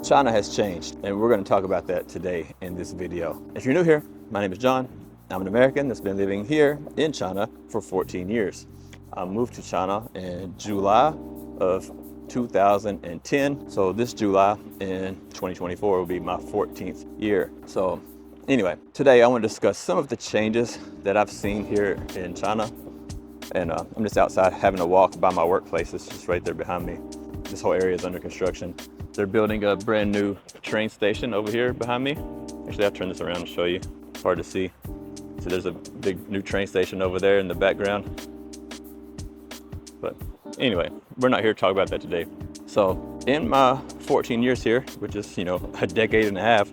China has changed, and we're going to talk about that today in this video. If you're new here, my name is John. I'm an American that's been living here in China for 14 years. I moved to China in July of 2010. So this July in 2024 will be my 14th year. So anyway, today I want to discuss some of the changes that I've seen here in China. And I'm just outside having a walk by my workplace. It's just right there behind me. This whole area is under construction. They're building a brand new train station over here behind me. Actually, I'll turn this around and show you. It's hard to see. So there's a big new train station over there in the background. But anyway, we're not here to talk about that today. So in my 14 years here, which is, a decade and a half,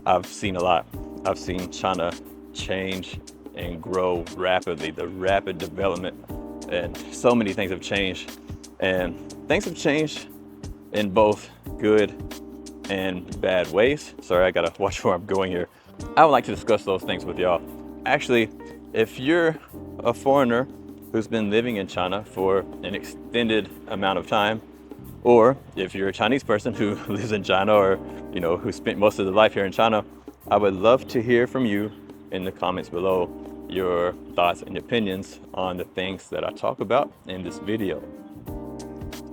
I've seen a lot. I've seen China change and grow rapidly, the rapid development, and so many things have changed. And things have changed in both good and bad ways. Sorry, I gotta watch where I'm going here. I would like to discuss those things with y'all. Actually, if you're a foreigner who's been living in China for an extended amount of time, or if you're a Chinese person who lives in China or who spent most of their life here in China, I would love to hear from you in the comments below your thoughts and opinions on the things that I talk about in this video.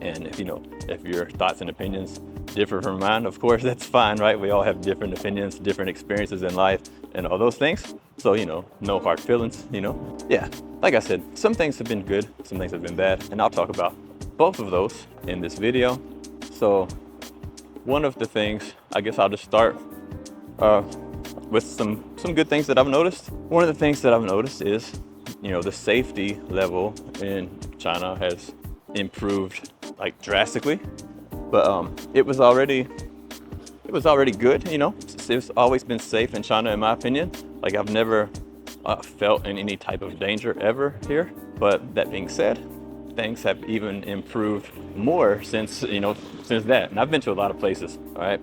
And if your thoughts and opinions differ from mine, of course, that's fine, right? We all have different opinions, different experiences in life and all those things. So, no hard feelings, Yeah, like I said, some things have been good, some things have been bad, and I'll talk about both of those in this video. So one of the things, I guess I'll just start with some good things that I've noticed. One of the things that I've noticed is, the safety level in China has improved like drastically, but it was already good. It's always been safe in China, in my opinion. Like I've never felt in any type of danger ever here. But that being said, things have even improved more since that. And I've been to a lot of places, all right?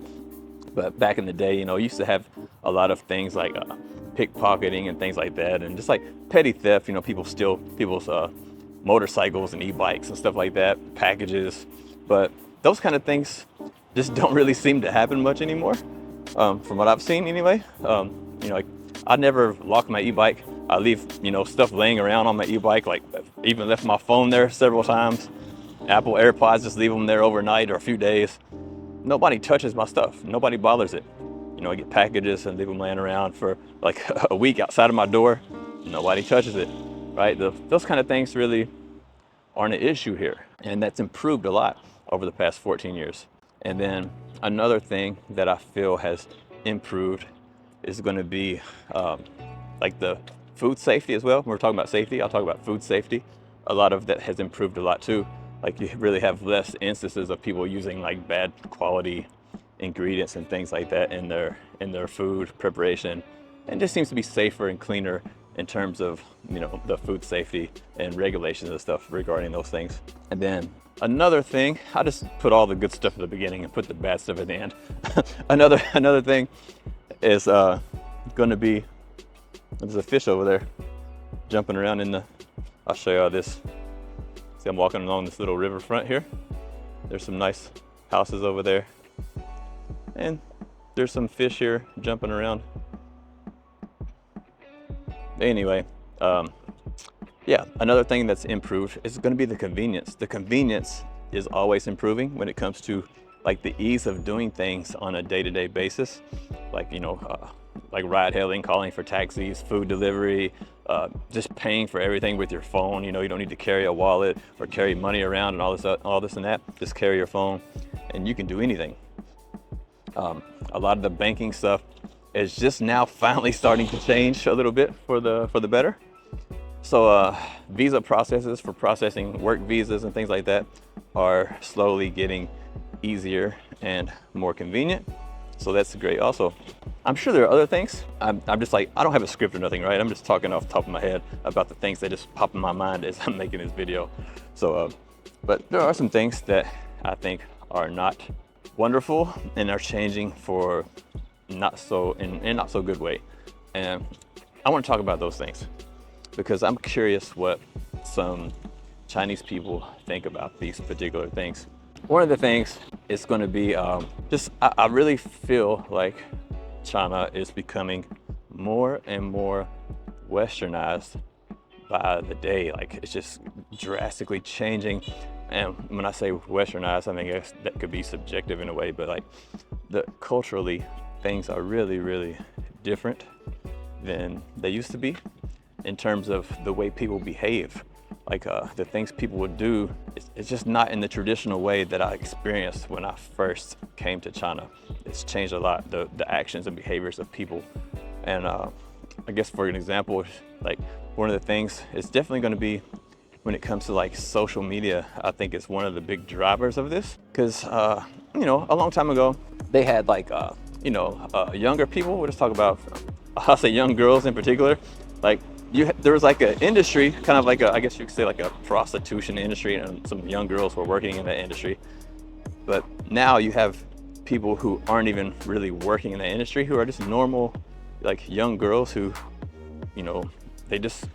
But back in the day, you used to have a lot of things like pickpocketing and things like that, and just like petty theft. People steal people's motorcycles and e-bikes and stuff like that, packages. But those kind of things just don't really seem to happen much anymore, from what I've seen anyway. Like I never lock my e-bike. I leave stuff laying around on my e-bike. Like even left my phone there several times. Apple AirPods, just leave them there overnight or a few days. Nobody touches my stuff. Nobody bothers it. I get packages and leave them laying around for like a week outside of my door. Nobody touches it, right? Those kind of things really aren't an issue here. And that's improved a lot over the past 14 years. And then another thing that I feel has improved is going to be like the food safety as well. When we're talking about safety, I'll talk about food safety. A lot of that has improved a lot too. Like you really have less instances of people using like bad quality ingredients and things like that in their food preparation. And it just seems to be safer and cleaner in terms of the food safety and regulations and stuff regarding those things. And then another thing, I just put all the good stuff at the beginning and put the bad stuff at the end. another thing is going to be, there's a fish over there jumping around I'll show you all this. See, I'm walking along this little riverfront here. There's some nice houses over there. And there's some fish here jumping around. Anyway, yeah, another thing that's improved is going to be the convenience. The convenience is always improving when it comes to like the ease of doing things on a day-to-day basis. Like, like ride hailing, calling for taxis, food delivery, just paying for everything with your phone. You don't need to carry a wallet or carry money around and all this and that. Just carry your phone and you can do anything. A lot of the banking stuff is just now finally starting to change a little bit for the better. So visa processes for processing work visas and things like that are slowly getting easier and more convenient. So that's great also. I'm sure there are other things. I'm just like, I don't have a script or nothing, right? I'm just talking off the top of my head about the things that just pop in my mind as I'm making this video. So, but there are some things that I think are not wonderful and are changing for not so good way. And I want to talk about those things because I'm curious what some Chinese people think about these particular things. one of the things is going to be I really feel like China is becoming more and more westernized by the day. Like it's just drastically changing. And when I say westernized, I mean, I guess that could be subjective in a way, but like culturally, things are really, really different than they used to be in terms of the way people behave. Like the things people would do, it's just not in the traditional way that I experienced when I first came to China. It's changed a lot, the actions and behaviors of people. And I guess for an example, like one of the things is definitely going to be when it comes to like social media. I think it's one of the big drivers of this, because you know, a long time ago they had like you know, younger people. We'll just talk about I'll say young girls in particular. Like there was like an industry, kind of like I guess you could say like a prostitution industry, and some young girls were working in that industry. But now you have people who aren't even really working in that industry, who are just normal, like young girls who, you know, they just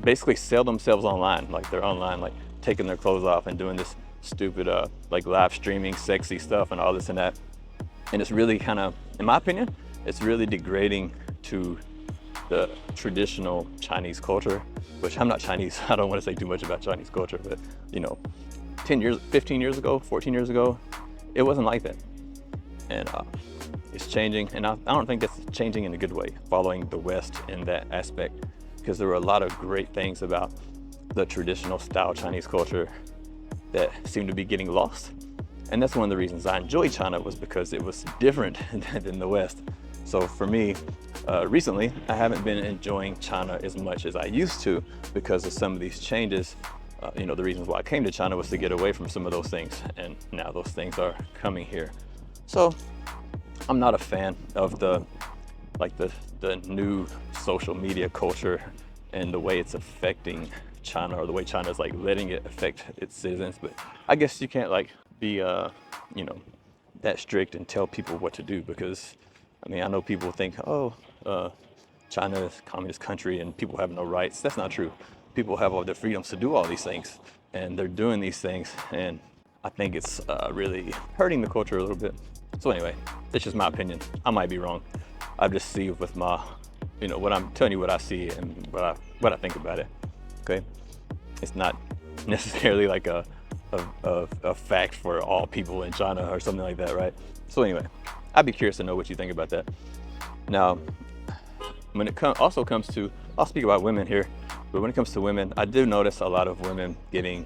basically sell themselves online. Like they're online, like taking their clothes off and doing this stupid like live streaming sexy stuff and all this and that. And it's really kind of, in my opinion, it's really degrading to the traditional Chinese culture, which I'm not Chinese. I don't want to say too much about Chinese culture, but you know, 10 years, 15 years ago, 14 years ago, it wasn't like that. And it's changing, and I don't think it's changing in a good way, following the West in that aspect, because there were a lot of great things about the traditional style Chinese culture that seem to be getting lost. And that's one of the reasons I enjoyed China, was because it was different than the West. So for me, recently, I haven't been enjoying China as much as I used to because of some of these changes. You know, the reasons why I came to China was to get away from some of those things, and now those things are coming here. So I'm not a fan of the new social media culture and the way it's affecting China, or the way China's like letting it affect its citizens. But I guess you can't like be you know, that strict and tell people what to do, because I mean, I know people think, oh, China is a communist country and people have no rights. That's not true. People have all the freedoms to do all these things, and they're doing these things, and I think it's really hurting the culture a little bit. So anyway, it's just my opinion. I might be wrong. I just see with my, you know, what I'm telling you, what I see and what I think about it. Okay, it's not necessarily like a fact for all people in China or something like that, right? So anyway, I'd be curious to know what you think about that. Now, when it also comes to, I'll speak about women here, but when it comes to women, I do notice a lot of women getting,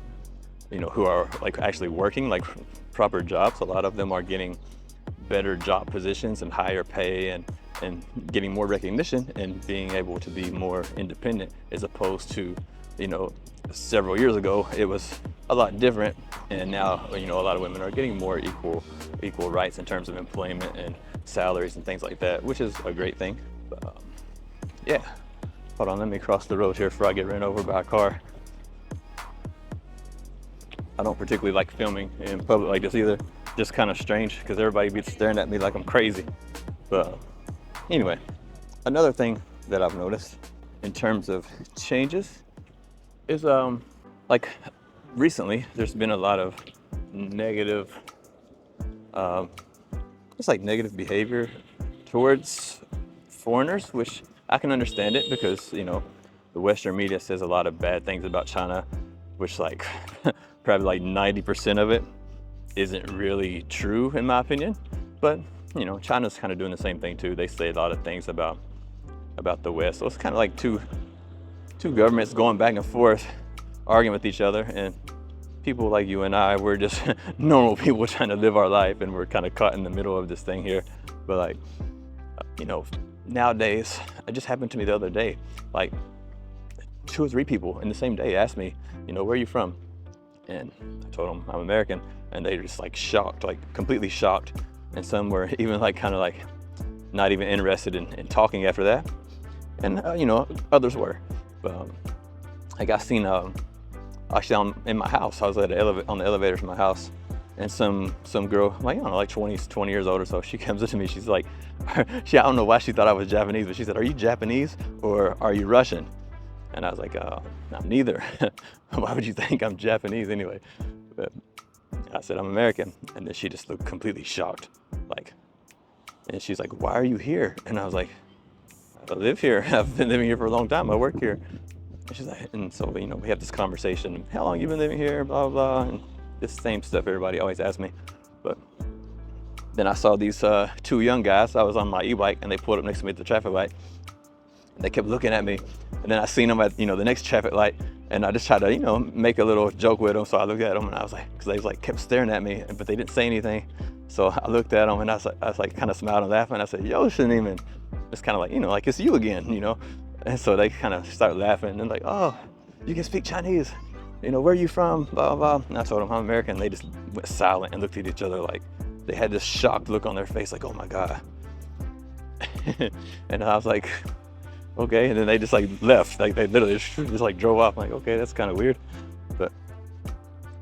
you know, who are like actually working like proper jobs. A lot of them are getting better job positions and higher pay, and getting more recognition and being able to be more independent, as opposed to, you know, several years ago it was a lot different. And now, you know, a lot of women are getting more equal rights in terms of employment and salaries and things like that, which is a great thing. But, yeah, hold on, let me cross the road here before I get ran over by a car. I don't particularly like filming in public like this either. Just kind of strange because everybody be staring at me like I'm crazy. But anyway, another thing that I've noticed in terms of changes is like recently there's been a lot of negative it's like negative behavior towards foreigners, which I can understand it, because, you know, the Western media says a lot of bad things about China, which like probably like 90% of it isn't really true in my opinion. But, you know, China's kind of doing the same thing too. They say a lot of things about the West. So it's kind of like two governments going back and forth, arguing with each other, and people like you and I, we're just normal people trying to live our life, and we're kind of caught in the middle of this thing here. But like, you know, nowadays, it just happened to me the other day, like 2 or 3 people in the same day asked me, you know, where are you from? And I told them I'm American, and they were just like shocked, like completely shocked. And some were even like kind of like not even interested in talking after that. And you know, others were. But like I seen actually in my house, I was at on the elevator to my house, and some girl, like, I don't know, like 20 years old or so, she comes up to me, she's like, I don't know why she thought I was Japanese, but she said, are you Japanese or are you Russian? And I was like, I'm neither. Why would you think I'm Japanese anyway? But I said, I'm American. And then she just looked completely shocked. Like, and she's like, why are you here? And I was like, I live here. I've been living here for a long time. I work here. And she's like, and so, you know, we have this conversation. How long you been living here? Blah, blah, blah. And this same stuff everybody always asks me. But then I saw these two young guys. I was on my e-bike and they pulled up next to me at the traffic light. And they kept looking at me. And then I seen them at, you know, the next traffic light. And I just tried to, you know, make a little joke with them. So I looked at them and I was like, because they was like kept staring at me, but they didn't say anything. So I looked at them and I was like kind of smiled and laughing. I said, yo, shouldn't even, it's kind of like, you know, like it's you again, you know? And so they kind of started laughing and like, oh, you can speak Chinese. You know, where are you from? Blah, blah, blah. And I told them I'm American. They just went silent and looked at each other like they had this shocked look on their face like, oh my God. And I was like, okay. And then they just like left. Like they literally just like drove off. I'm like, okay, that's kind of weird. But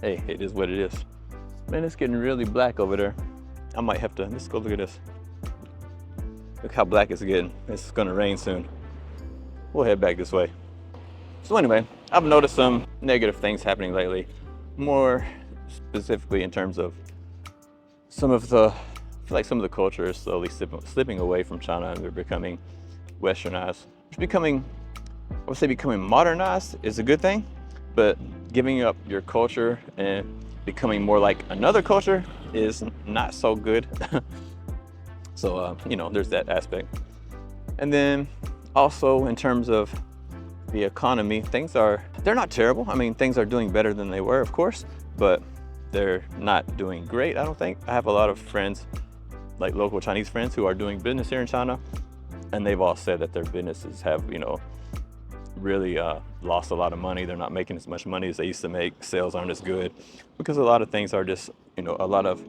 hey, it is what it is. Man, it's getting really black over there. I might have to, let's go look at this. Look how black it's getting. It's gonna rain soon. We'll head back this way. So anyway, I've noticed some negative things happening lately, more specifically in terms of some of the, I feel like some of the culture is slowly slipping away from China and they're becoming Westernized. It's becoming, I would say becoming modernized is a good thing, but giving up your culture and becoming more like another culture is not so good. So, you know, there's that aspect. And then also in terms of the economy, they're not terrible. I mean, things are doing better than they were, of course, but they're not doing great, I don't think. I have a lot of friends, like local Chinese friends who are doing business here in China, and they've all said that their businesses have, you know, really lost a lot of money. They're not making as much money as they used to make. Sales aren't as good because a lot of things are just, you know, a lot of,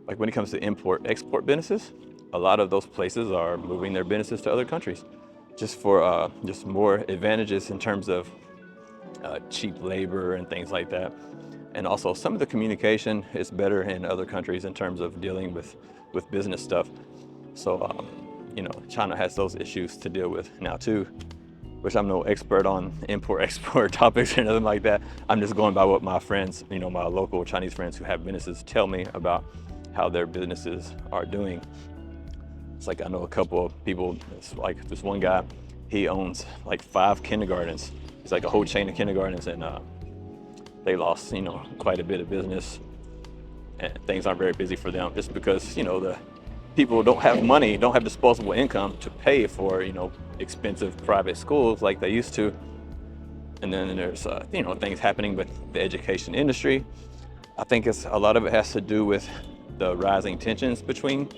like when it comes to import-export businesses, a lot of those places are moving their businesses to other countries just for just more advantages in terms of cheap labor and things like that. And also some of the communication is better in other countries in terms of dealing with business stuff. So, you know, China has those issues to deal with now too, which I'm no expert on import-export topics or nothing like that. I'm just going by what my friends, you know, my local Chinese friends who have businesses tell me about how their businesses are doing. It's like I know a couple of people, it's like this one guy, he owns like 5 kindergartens. It's like a whole chain of kindergartens, and they lost, you know, quite a bit of business, and things aren't very busy for them just because, you know, the people don't have money, don't have disposable income to pay for, you know, expensive private schools like they used to. And then there's, you know, things happening with the education industry. I think a lot of it has to do with the rising tensions between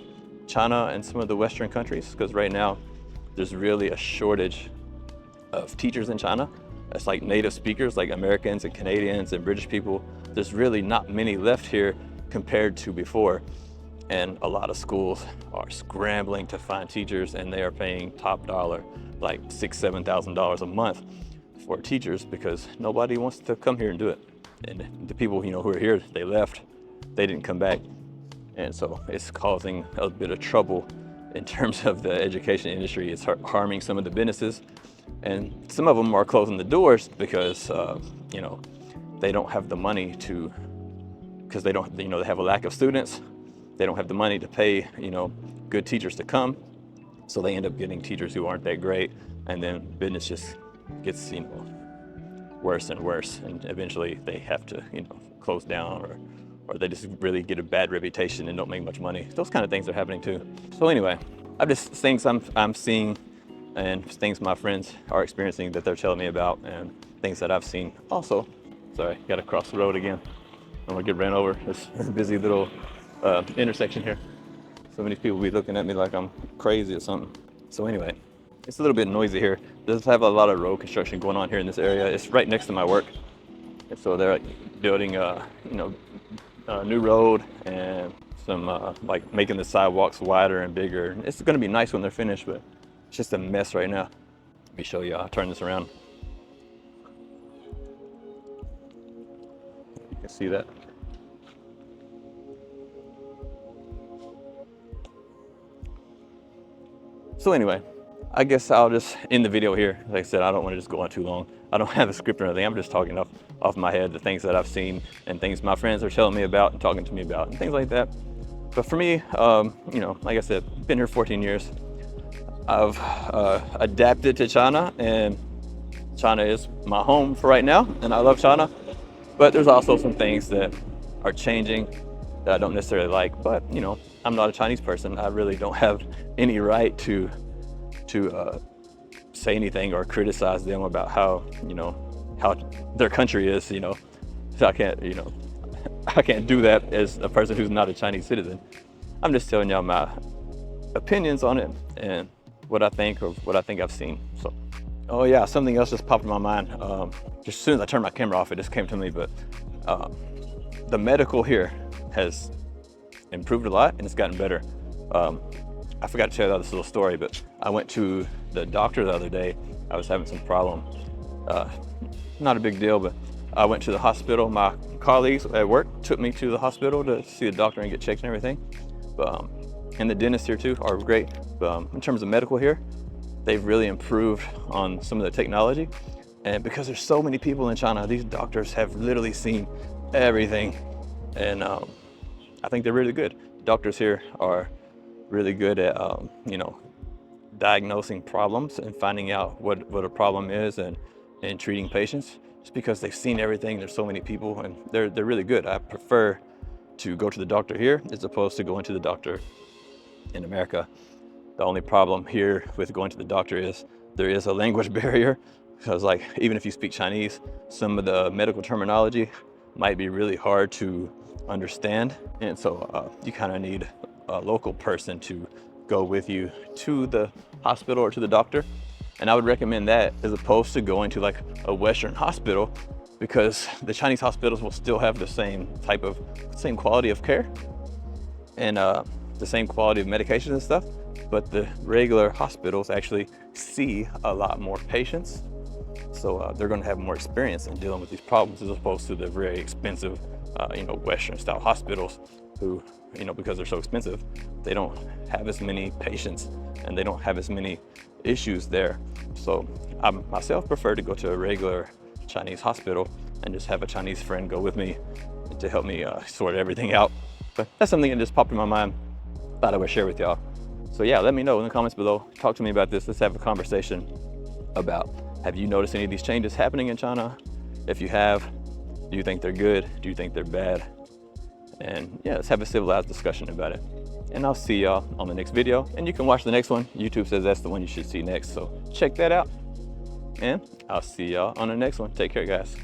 China and some of the Western countries, because right now there's really a shortage of teachers in China. It's like native speakers, like Americans and Canadians and British people. There's really not many left here compared to before. And a lot of schools are scrambling to find teachers, and they are paying top dollar, like $6,000, $7,000 a month for teachers because nobody wants to come here and do it. And the people, you know, who are here, they left, they didn't come back. And so it's causing a bit of trouble in terms of the education industry. It's harming some of the businesses, and some of them are closing the doors because, you know, they don't have the money to, because they don't, you know, they have a lack of students. They don't have the money to pay, you know, good teachers to come. So they end up getting teachers who aren't that great. And then business just gets, you know, worse and worse. And eventually they have to, you know, close down, or they just really get a bad reputation and don't make much money. Those kind of things are happening too. So anyway, I've just things I'm seeing and things my friends are experiencing that they're telling me about, and things that I've seen also. Sorry, gotta cross the road again. I'm gonna get ran over. It's a busy little intersection here. So many people be looking at me like I'm crazy or something. So anyway, it's a little bit noisy here. There's have a lot of road construction going on here in this area. It's right next to my work. And so they're like building a new road and some like making the sidewalks wider and bigger. It's gonna be nice when they're finished, but it's just a mess right now. Let me show you, I'll turn this around. You can see that. So anyway, I guess I'll just end the video here. Like I said, I don't want to just go on too long. I don't have a script or anything. I'm just talking off my head, the things that I've seen and things my friends are telling me about and talking to me about and things like that. But for me, you know, like I said, been here 14 years. I've adapted to China, and China is my home for right now, and I love China. But there's also some things that are changing that I don't necessarily like. But you know, I'm not a Chinese person. I really don't have any right to say anything or criticize them about how, you know, how their country is. You know, so I can't, you know, I can't do that as a person who's not a Chinese citizen. I'm just telling y'all my opinions on it and what I think of what I think I've seen. So, oh yeah, something else just popped in my mind. Just as soon as I turned my camera off, it just came to me. But the medical here has improved a lot and it's gotten better. I forgot to tell you this little story, but I went to the doctor the other day. I was having some problem. Not a big deal, but I went to the hospital. My colleagues at work took me to the hospital to see the doctor and get checked and everything. But, and the dentists here too are great. But in terms of medical here, they've really improved on some of the technology. And because there's so many people in China, these doctors have literally seen everything. And I think they're really good. Doctors here are really good at, you know, diagnosing problems and finding out what a problem is and treating patients, just because they've seen everything. There's so many people and they're really good. I prefer to go to the doctor here as opposed to going to the doctor in America. The only problem here with going to the doctor is there is a language barrier, because like even if you speak Chinese, some of the medical terminology might be really hard to understand, and so you kind of need a local person to go with you to the hospital or to the doctor. And I would recommend that as opposed to going to like a Western hospital, because the Chinese hospitals will still have the same quality of care and the same quality of medications and stuff, but the regular hospitals actually see a lot more patients. So they're going to have more experience in dealing with these problems as opposed to the very expensive, you know, Western style hospitals who, you know, because they're so expensive, they don't have as many patients and they don't have as many issues there. So I myself prefer to go to a regular Chinese hospital and just have a Chinese friend go with me to help me sort everything out. But that's something that just popped in my mind, thought I would share with y'all. So yeah, let me know in the comments below. Talk to me about this. Let's have a conversation about, have you noticed any of these changes happening in China? If you have, do you think they're good? Do you think they're bad? And yeah, let's have a civilized discussion about it. And I'll see y'all on the next video. And you can watch the next one. YouTube says that's the one you should see next. So check that out. And I'll see y'all on the next one. Take care, guys.